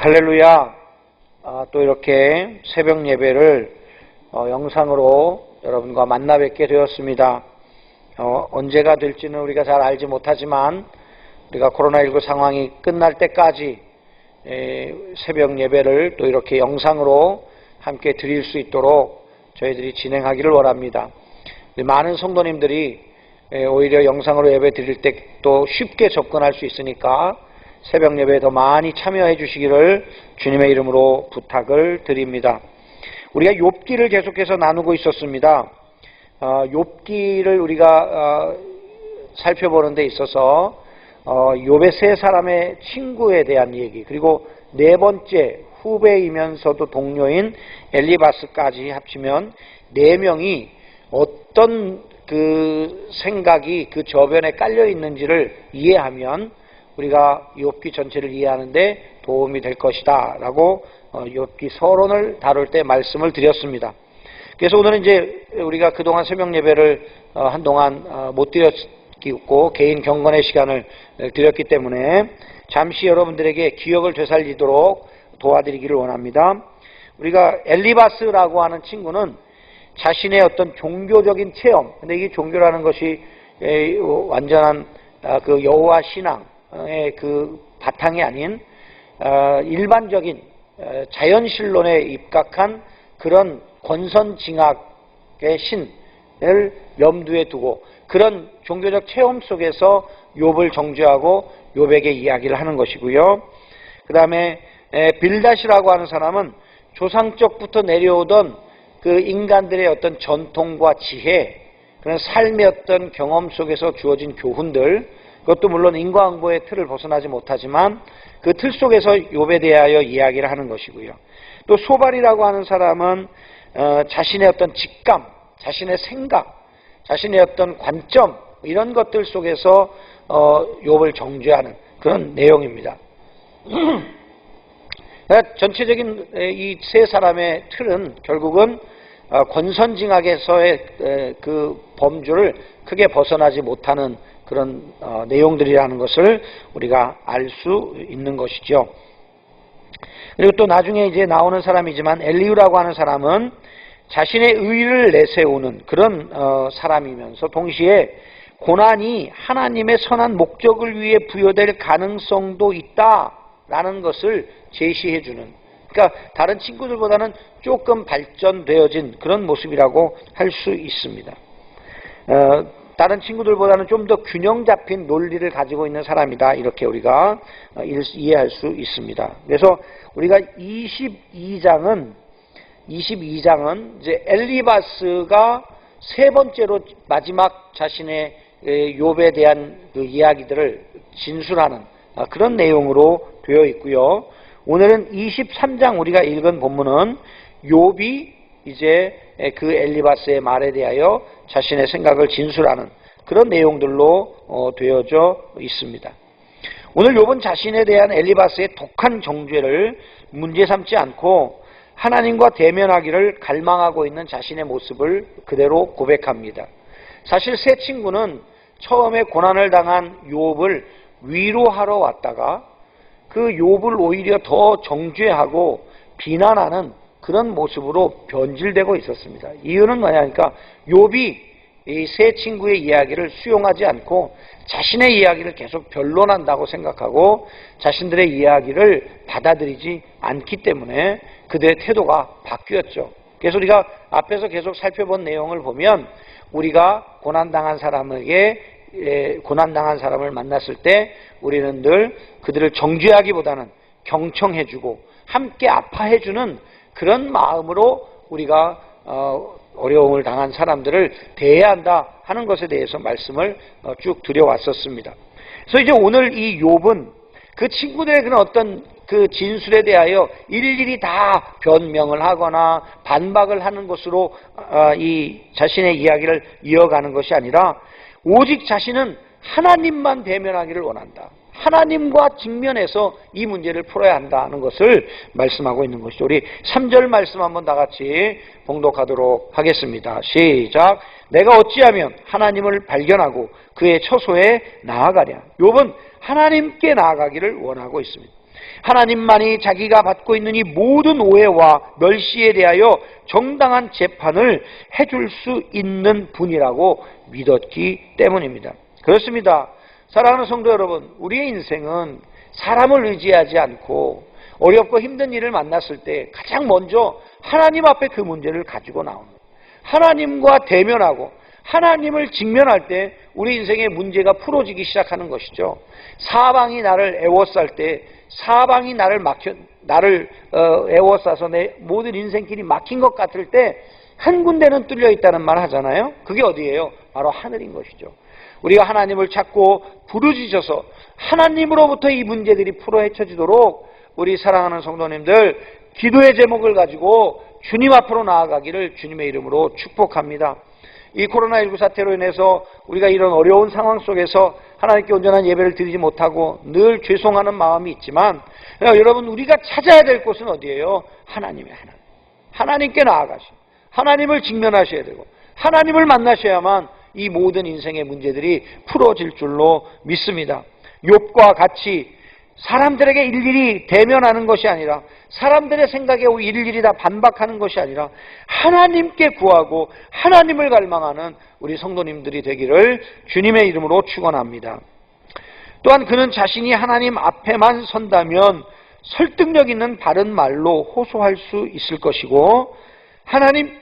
할렐루야. 또 이렇게 새벽 예배를 영상으로 여러분과 만나 뵙게 되었습니다. 언제가 될지는 우리가 잘 알지 못하지만 우리가 코로나19 상황이 끝날 때까지 새벽 예배를 또 이렇게 영상으로 함께 드릴 수 있도록 저희들이 진행하기를 원합니다. 많은 성도님들이 오히려 영상으로 예배 드릴 때 또 쉽게 접근할 수 있으니까 새벽 예배에 더 많이 참여해 주시기를 주님의 이름으로 부탁을 드립니다. 우리가 욥기를 계속해서 나누고 있었습니다. 욥기를 우리가 살펴보는 데 있어서 욥의 세 사람의 친구에 대한 얘기, 그리고 네 번째 후배이면서도 동료인 엘리바스까지 합치면 네 명이 어떤 그 생각이 그 저변에 깔려 있는지를 이해하면 우리가 욥기 전체를 이해하는데 도움이 될 것이다 라고 욥기 서론을 다룰 때 말씀을 드렸습니다. 그래서 오늘은 이제 우리가 그동안 새벽 예배를 한동안 못 드렸고 개인 경건의 시간을 드렸기 때문에 잠시 여러분들에게 기억을 되살리도록 도와드리기를 원합니다. 우리가 엘리바스라고 하는 친구는 자신의 어떤 종교적인 체험, 근데 이게 종교라는 것이 완전한 그 여호와 신앙의 그 바탕이 아닌 일반적인 자연신론에 입각한 그런 권선징악의 신을 염두에 두고 그런 종교적 체험 속에서 욥을 정죄하고 욥에게 이야기를 하는 것이고요. 그 다음에 빌닷이라고 하는 사람은 조상적부터 내려오던 그 인간들의 어떤 전통과 지혜, 그런 삶의 어떤 경험 속에서 주어진 교훈들, 그것도 물론 인과응보의 틀을 벗어나지 못하지만 그 틀 속에서 욥에 대하여 이야기를 하는 것이고요. 또 소발이라고 하는 사람은 자신의 어떤 직감, 자신의 생각, 자신의 어떤 관점, 이런 것들 속에서 욥을 정죄하는 그런 내용입니다. 전체적인 이 세 사람의 틀은 결국은 권선징악에서의 그 범주를 크게 벗어나지 못하는 그런 내용들이라는 것을 우리가 알 수 있는 것이죠. 그리고 또 나중에 이제 나오는 사람이지만 엘리후라고 하는 사람은 자신의 의를 내세우는 그런 사람이면서 동시에 고난이 하나님의 선한 목적을 위해 부여될 가능성도 있다라는 것을 제시해주는, 그러니까 다른 친구들보다는 조금 발전되어진 그런 모습이라고 할 수 있습니다. 다른 친구들보다는 좀 더 균형 잡힌 논리를 가지고 있는 사람이다, 이렇게 우리가 이해할 수 있습니다. 그래서 우리가 22장은 이제 엘리바스가 세 번째로 마지막 자신의 욥에 대한 그 이야기들을 진술하는 그런 내용으로 되어 있고요. 오늘은 23장 우리가 읽은 본문은 욥이 이제 그 엘리바스의 말에 대하여 자신의 생각을 진술하는 그런 내용들로 되어져 있습니다. 오늘 욥은 자신에 대한 엘리바스의 독한 정죄를 문제 삼지 않고 하나님과 대면하기를 갈망하고 있는 자신의 모습을 그대로 고백합니다. 사실 세 친구는 처음에 고난을 당한 욥을 위로하러 왔다가 그 욥을 오히려 더 정죄하고 비난하는 그런 모습으로 변질되고 있었습니다. 이유는 뭐냐니까 욥이 이 세 친구의 이야기를 수용하지 않고 자신의 이야기를 계속 변론한다고 생각하고 자신들의 이야기를 받아들이지 않기 때문에 그들의 태도가 바뀌었죠. 그래서 우리가 앞에서 계속 살펴본 내용을 보면 우리가 고난당한 사람을 만났을 때 우리는 늘 그들을 정죄하기보다는 경청해주고 함께 아파해주는 그런 마음으로 우리가 어려움을 당한 사람들을 대해야 한다 하는 것에 대해서 말씀을 쭉 드려왔었습니다. 그래서 이제 오늘 이 욥은 그 친구들의 그런 어떤 그 진술에 대하여 일일이 다 변명을 하거나 반박을 하는 것으로 이 자신의 이야기를 이어가는 것이 아니라 오직 자신은 하나님만 대면하기를 원한다. 하나님과 직면해서 이 문제를 풀어야 한다는 것을 말씀하고 있는 것이죠. 우리 3절 말씀 한번 다 같이 봉독하도록 하겠습니다. 시작. 내가 어찌하면 하나님을 발견하고 그의 처소에 나아가랴. 욥은 하나님께 나아가기를 원하고 있습니다. 하나님만이 자기가 받고 있는 이 모든 오해와 멸시에 대하여 정당한 재판을 해줄 수 있는 분이라고 믿었기 때문입니다. 그렇습니다. 사랑하는 성도 여러분, 우리의 인생은 사람을 의지하지 않고 어렵고 힘든 일을 만났을 때 가장 먼저 하나님 앞에 그 문제를 가지고 나옵니다. 하나님과 대면하고 하나님을 직면할 때 우리 인생의 문제가 풀어지기 시작하는 것이죠. 사방이 나를 애워쌀 때, 사방이 나를 애워싸서 내 모든 인생길이 막힌 것 같을 때 한 군데는 뚫려 있다는 말 하잖아요. 그게 어디예요? 바로 하늘인 것이죠. 우리가 하나님을 찾고 부르짖어서 하나님으로부터 이 문제들이 풀어 헤쳐지도록 우리 사랑하는 성도님들 기도의 제목을 가지고 주님 앞으로 나아가기를 주님의 이름으로 축복합니다. 이 코로나19 사태로 인해서 우리가 이런 어려운 상황 속에서 하나님께 온전한 예배를 드리지 못하고 늘 죄송하는 마음이 있지만, 여러분, 우리가 찾아야 될 곳은 어디예요? 하나님의 하나님. 하나님께 나아가시고 하나님을 직면하셔야 되고 하나님을 만나셔야만 이 모든 인생의 문제들이 풀어질 줄로 믿습니다. 욥과 같이 사람들에게 일일이 대면하는 것이 아니라, 사람들의 생각에 일일이 다 반박하는 것이 아니라 하나님께 구하고 하나님을 갈망하는 우리 성도님들이 되기를 주님의 이름으로 축원합니다. 또한 그는 자신이 하나님 앞에만 선다면 설득력 있는 바른 말로 호소할 수 있을 것이고, 하나님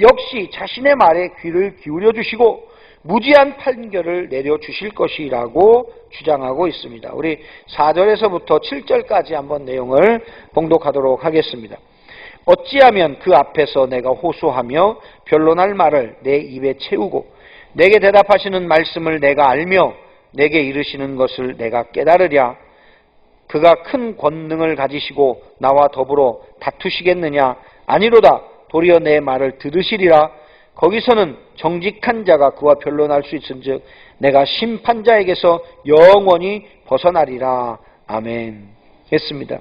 역시 자신의 말에 귀를 기울여 주시고 무지한 판결을 내려주실 것이라고 주장하고 있습니다. 우리 4절에서부터 7절까지 한번 내용을 봉독하도록 하겠습니다. 어찌하면 그 앞에서 내가 호소하며 변론할 말을 내 입에 채우고 내게 대답하시는 말씀을 내가 알며 내게 이르시는 것을 내가 깨달으랴. 그가 큰 권능을 가지시고 나와 더불어 다투시겠느냐? 아니로다. 도리어 내 말을 들으시리라. 거기서는 정직한 자가 그와 변론할 수 있은즉 내가 심판자에게서 영원히 벗어나리라. 아멘. 했습니다.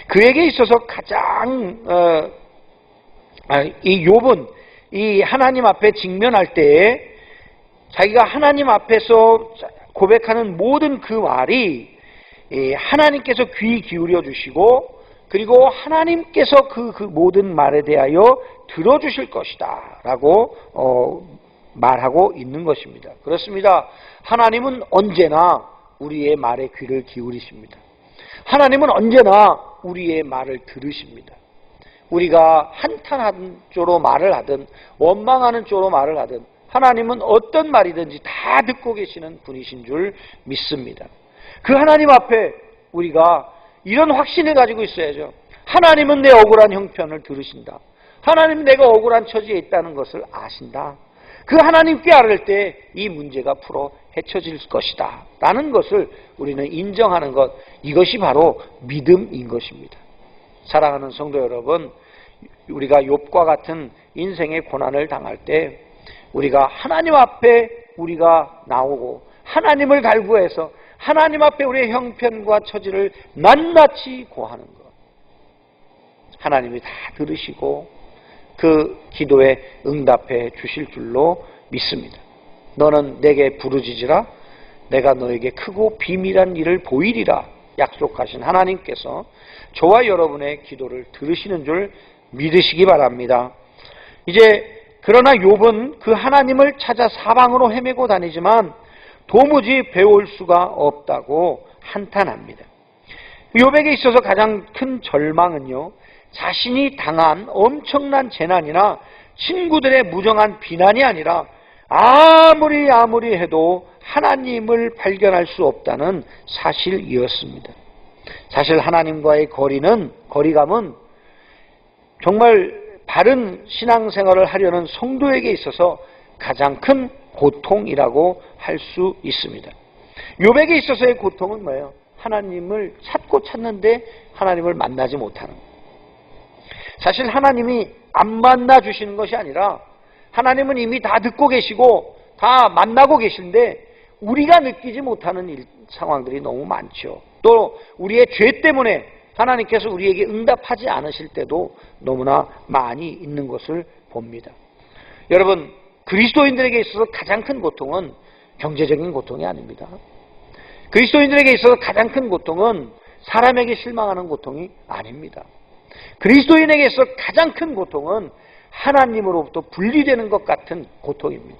그에게 있어서 가장 이 욥은 이 하나님 앞에 직면할 때에 자기가 하나님 앞에서 고백하는 모든 그 말이 하나님께서 귀 기울여 주시고, 그리고 하나님께서 그 모든 말에 대하여 들어주실 것이다 라고 말하고 있는 것입니다. 그렇습니다. 하나님은 언제나 우리의 말에 귀를 기울이십니다. 하나님은 언제나 우리의 말을 들으십니다. 우리가 한탄하는 쪽으로 말을 하든 원망하는 쪽으로 말을 하든 하나님은 어떤 말이든지 다 듣고 계시는 분이신 줄 믿습니다. 그 하나님 앞에 우리가 이런 확신을 가지고 있어야죠. 하나님은 내 억울한 형편을 들으신다. 하나님은 내가 억울한 처지에 있다는 것을 아신다. 그 하나님께 아뢰 때 이 문제가 풀어 헤쳐질 것이다 라는 것을 우리는 인정하는 것, 이것이 바로 믿음인 것입니다. 사랑하는 성도 여러분, 우리가 욥과 같은 인생의 고난을 당할 때 우리가 하나님 앞에 우리가 나오고 하나님을 갈구해서 하나님 앞에 우리의 형편과 처지를 낱낱이 고하는 것, 하나님이 다 들으시고 그 기도에 응답해 주실 줄로 믿습니다. 너는 내게 부르짖으라. 내가 너에게 크고 비밀한 일을 보이리라 약속하신 하나님께서 저와 여러분의 기도를 들으시는 줄 믿으시기 바랍니다. 이제 그러나 욥은 그 하나님을 찾아 사방으로 헤매고 다니지만 도무지 배울 수가 없다고 한탄합니다. 욥에게 있어서 가장 큰 절망은요, 자신이 당한 엄청난 재난이나 친구들의 무정한 비난이 아니라 아무리 해도 하나님을 발견할 수 없다는 사실이었습니다. 사실 하나님과의 거리감은 정말 바른 신앙생활을 하려는 성도에게 있어서 가장 큰 고통이라고 할 수 있습니다. 욥에게 있어서의 고통은 뭐예요? 하나님을 찾는데 하나님을 만나지 못하는 거예요. 사실 하나님이 안 만나 주시는 것이 아니라 하나님은 이미 다 듣고 계시고 다 만나고 계신데 우리가 느끼지 못하는 상황들이 너무 많죠. 또 우리의 죄 때문에 하나님께서 우리에게 응답하지 않으실 때도 너무나 많이 있는 것을 봅니다. 여러분, 그리스도인들에게 있어서 가장 큰 고통은 경제적인 고통이 아닙니다. 그리스도인들에게 있어서 가장 큰 고통은 사람에게 실망하는 고통이 아닙니다. 그리스도인에게서 가장 큰 고통은 하나님으로부터 분리되는 것 같은 고통입니다.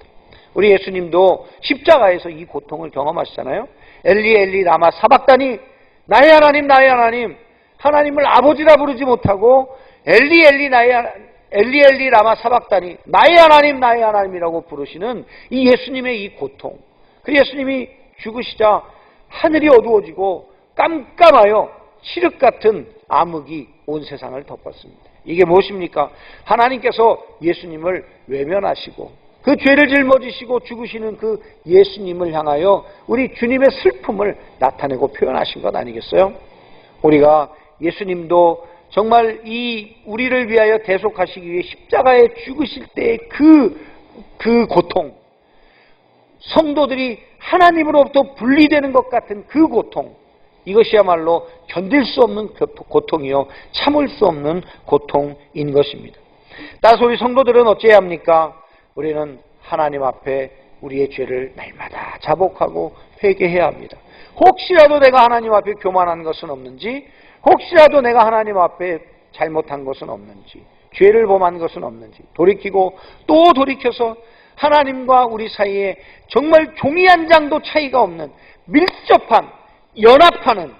우리 예수님도 십자가에서 이 고통을 경험하시잖아요. 엘리 엘리 라마 사박다니, 나의 하나님 나의 하나님, 하나님을 아버지라 부르지 못하고 엘리 엘리 라마 사박다니, 나의 하나님 나의 하나님이라고 부르시는 이 예수님의 이 고통. 그 예수님이 죽으시자 하늘이 어두워지고 깜깜하여 칠흑 같은 암흑이 온 세상을 덮었습니다. 이게 무엇입니까? 하나님께서 예수님을 외면하시고 그 죄를 짊어지시고 죽으시는 그 예수님을 향하여 우리 주님의 슬픔을 나타내고 표현하신 것 아니겠어요? 우리가 예수님도 정말 이 우리를 위하여 대속하시기 위해 십자가에 죽으실 때의 그 고통, 성도들이 하나님으로부터 분리되는 것 같은 그 고통, 이것이야말로 견딜 수 없는 고통이요 참을 수 없는 고통인 것입니다. 따라서 우리 성도들은 어찌해야 합니까? 우리는 하나님 앞에 우리의 죄를 날마다 자복하고 회개해야 합니다. 혹시라도 내가 하나님 앞에 교만한 것은 없는지, 혹시라도 내가 하나님 앞에 잘못한 것은 없는지, 죄를 범한 것은 없는지 돌이키고 또 돌이켜서 하나님과 우리 사이에 정말 종이 한 장도 차이가 없는 밀접한, 연합하는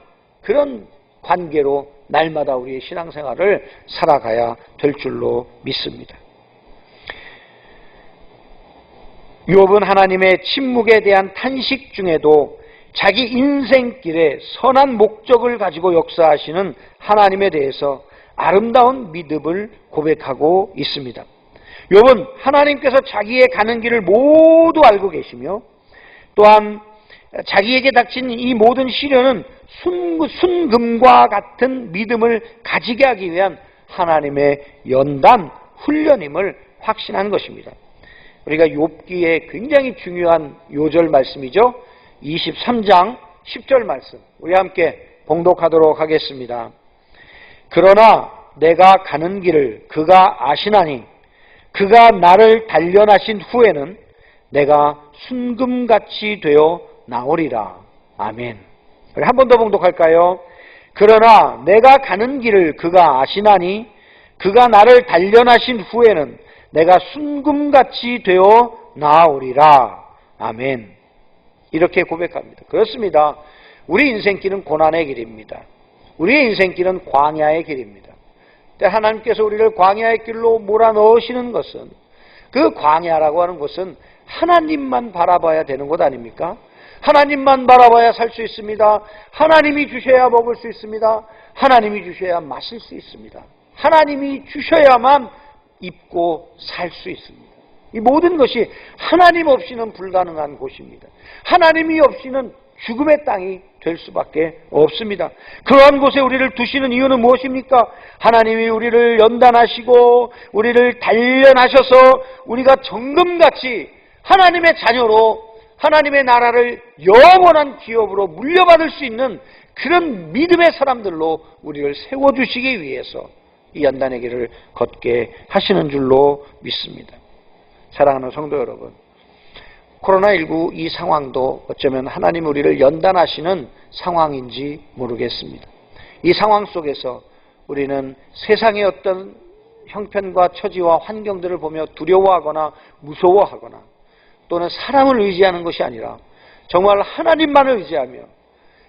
그런 관계로 날마다 우리의 신앙생활을 살아가야 될 줄로 믿습니다. 욥은 하나님의 침묵에 대한 탄식 중에도 자기 인생길에 선한 목적을 가지고 역사하시는 하나님에 대해서 아름다운 믿음을 고백하고 있습니다. 욥은 하나님께서 자기의 가는 길을 모두 알고 계시며 또한 자기에게 닥친 이 모든 시련은 순금과 같은 믿음을 가지게 하기 위한 하나님의 연단 훈련임을 확신한 것입니다. 우리가 욥기에 굉장히 중요한 요절 말씀이죠. 23장 10절 말씀 우리 함께 봉독하도록 하겠습니다. 그러나 내가 가는 길을 그가 아시나니 그가 나를 단련하신 후에는 내가 순금같이 되어 나오리라. 아멘. 우리 한 번 더 봉독할까요? 그러나 내가 가는 길을 그가 아시나니 그가 나를 단련하신 후에는 내가 순금같이 되어 나오리라. 아멘. 이렇게 고백합니다. 그렇습니다. 우리 인생길은 고난의 길입니다. 우리의 인생길은 광야의 길입니다. 하나님께서 우리를 광야의 길로 몰아넣으시는 것은, 그 광야라고 하는 것은 하나님만 바라봐야 되는 것 아닙니까? 하나님만 바라봐야 살 수 있습니다. 하나님이 주셔야 먹을 수 있습니다. 하나님이 주셔야 마실 수 있습니다. 하나님이 주셔야만 입고 살 수 있습니다. 이 모든 것이 하나님 없이는 불가능한 곳입니다. 하나님이 없이는 죽음의 땅이 될 수밖에 없습니다. 그러한 곳에 우리를 두시는 이유는 무엇입니까? 하나님이 우리를 연단하시고 우리를 단련하셔서 우리가 정금같이 하나님의 자녀로 하나님의 나라를 영원한 기업으로 물려받을 수 있는 그런 믿음의 사람들로 우리를 세워주시기 위해서 이 연단의 길을 걷게 하시는 줄로 믿습니다. 사랑하는 성도 여러분, 코로나19 이 상황도 어쩌면 하나님 우리를 연단하시는 상황인지 모르겠습니다. 이 상황 속에서 우리는 세상의 어떤 형편과 처지와 환경들을 보며 두려워하거나 무서워하거나 또는 사람을 의지하는 것이 아니라 정말 하나님만을 의지하며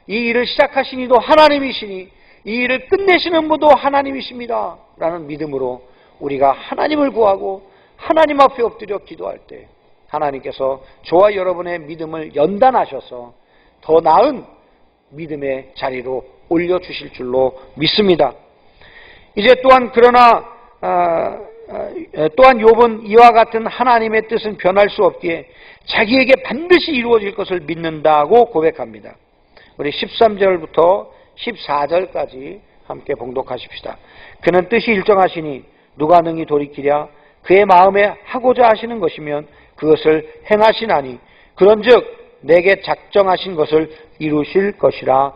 이 일을 시작하신 이도 하나님이시니 이 일을 끝내시는 분도 하나님이십니다 라는 믿음으로 우리가 하나님을 구하고 하나님 앞에 엎드려 기도할 때 하나님께서 저와 여러분의 믿음을 연단하셔서 더 나은 믿음의 자리로 올려주실 줄로 믿습니다. 이제 또한 또한 욥은 이와 같은 하나님의 뜻은 변할 수 없기에 자기에게 반드시 이루어질 것을 믿는다고 고백합니다. 우리 13절부터 14절까지 함께 봉독하십시다. 그는 뜻이 일정하시니 누가 능히 돌이키랴? 그의 마음에 하고자 하시는 것이면 그것을 행하시나니 그런즉 내게 작정하신 것을 이루실 것이라.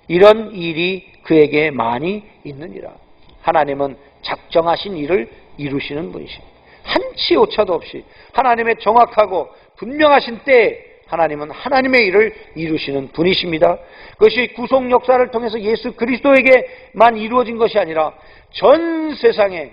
이런 일이 그에게 많이 있느니라. 하나님은 작정하신 일을 이루시는 분이십니다. 한치 오차도 없이 하나님의 정확하고 분명하신 때에 하나님은 하나님의 일을 이루시는 분이십니다. 그것이 구속 역사를 통해서 예수 그리스도에게만 이루어진 것이 아니라 전 세상에,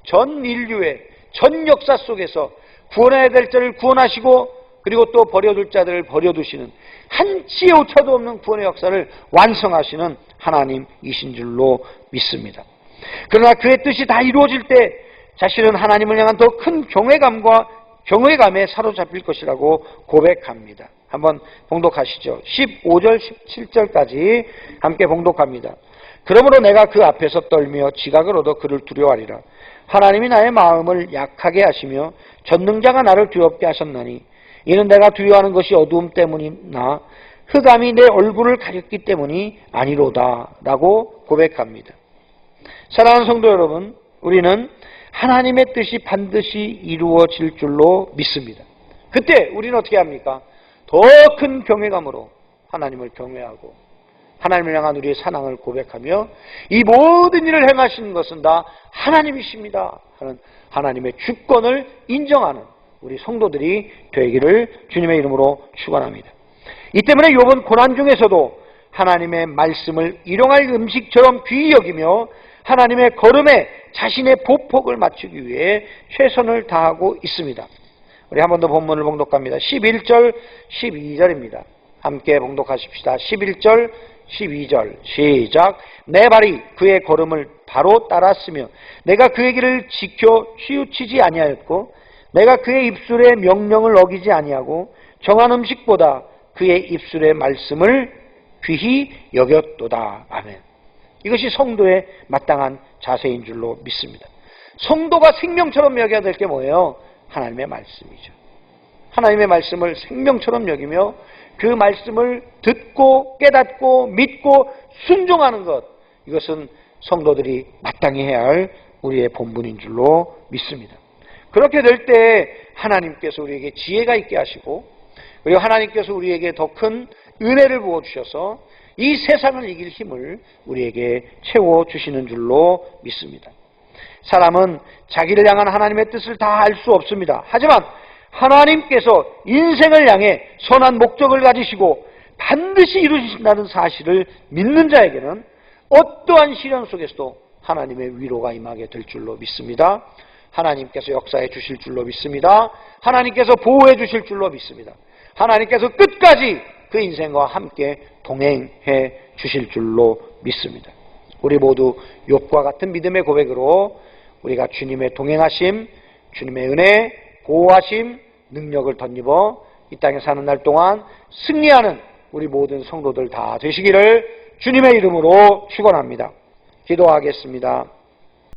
전 인류의 전 역사 속에서 구원해야 될 자를 구원하시고 그리고 또 버려둘 자들을 버려두시는 한치의 오차도 없는 구원의 역사를 완성하시는 하나님이신 줄로 믿습니다. 그러나 그의 뜻이 다 이루어질 때 자신은 하나님을 향한 더 큰 경외감에 사로잡힐 것이라고 고백합니다. 한번 봉독하시죠. 15절 17절까지 함께 봉독합니다. 그러므로 내가 그 앞에서 떨며 지각을 얻어 그를 두려워하리라. 하나님이 나의 마음을 약하게 하시며 전능자가 나를 두렵게 하셨나니 이는 내가 두려워하는 것이 어두움 때문이나 흑암이 내 얼굴을 가렸기 때문이 아니로다 라고 고백합니다. 사랑하는 성도 여러분, 우리는 하나님의 뜻이 반드시 이루어질 줄로 믿습니다. 그때 우리는 어떻게 합니까? 더 큰 경외감으로 하나님을 경외하고 하나님을 향한 우리의 사랑을 고백하며 이 모든 일을 행하시는 것은 다 하나님이십니다 하는 하나님의 주권을 인정하는 우리 성도들이 되기를 주님의 이름으로 축원합니다. 이 때문에 욥은 고난 중에서도 하나님의 말씀을 일용할 음식처럼 귀히 여기며 하나님의 걸음에 자신의 보폭을 맞추기 위해 최선을 다하고 있습니다. 우리 한 번 더 본문을 봉독합니다. 11절 12절입니다. 함께 봉독하십시다. 11절 12절 시작. 내 발이 그의 걸음을 바로 따랐으며 내가 그의 길을 지켜 치우치지 아니하였고 내가 그의 입술의 명령을 어기지 아니하고 정한 음식보다 그의 입술의 말씀을 귀히 여겼도다. 아멘. 이것이 성도의 마땅한 자세인 줄로 믿습니다. 성도가 생명처럼 여겨야 될 게 뭐예요? 하나님의 말씀이죠. 하나님의 말씀을 생명처럼 여기며 그 말씀을 듣고 깨닫고 믿고 순종하는 것, 이것은 성도들이 마땅히 해야 할 우리의 본분인 줄로 믿습니다. 그렇게 될 때 하나님께서 우리에게 지혜가 있게 하시고 그리고 하나님께서 우리에게 더 큰 은혜를 부어주셔서 이 세상을 이길 힘을 우리에게 채워주시는 줄로 믿습니다. 사람은 자기를 향한 하나님의 뜻을 다 알 수 없습니다. 하지만 하나님께서 인생을 향해 선한 목적을 가지시고 반드시 이루신다는 사실을 믿는 자에게는 어떠한 시련 속에서도 하나님의 위로가 임하게 될 줄로 믿습니다. 하나님께서 역사해 주실 줄로 믿습니다. 하나님께서 보호해 주실 줄로 믿습니다. 하나님께서 끝까지 그 인생과 함께 동행해 주실 줄로 믿습니다. 우리 모두 욥과 같은 믿음의 고백으로 우리가 주님의 동행하심, 주님의 은혜, 보호하심, 능력을 덧입어 이 땅에 사는 날 동안 승리하는 우리 모든 성도들 다 되시기를 주님의 이름으로 축원합니다. 기도하겠습니다.